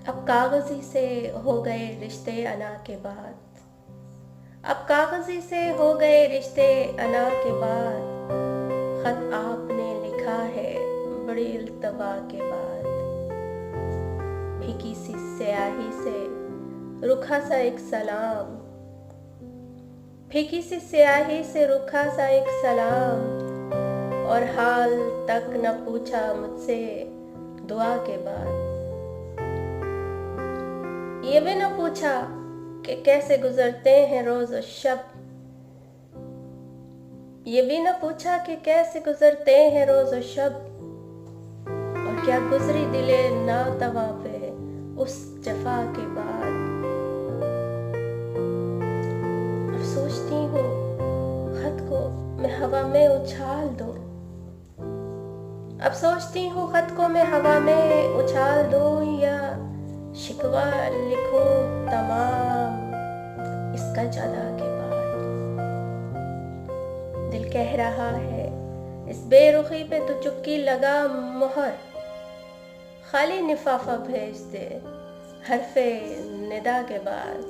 अब कागज़ी से हो गए रिश्ते अना के बाद, अब कागज़ी से हो गए रिश्ते अना के बाद, ख़त आपने लिखा है बड़ी इल्तवा के बाद। फीकी सी स्याही से रुखा सा एक सलाम, फीकी सी स्याही से रुखा सा एक सलाम, और हाल तक न पूछा मुझसे दुआ के बाद। ये भी न पूछा कि कैसे गुजरते हैं रोज और शब, ये भी न पूछा कि कैसे गुजरते हैं रोज और शब, और क्या गुजरी दिले नातवा पे उस जफा के बाद। अब सोचती हूँ खत को मैं हवा में उछाल दूं, अब सोचती हूँ खत को मैं हवा में उछाल दूं, या शिकवा लिखूं तमाम इसका जदा के बाद। दिल कह रहा है इस बेरुखी पे तो चुपकी लगा मोहर, खाली लिफाफा भेज दे हरफे निदा के बाद।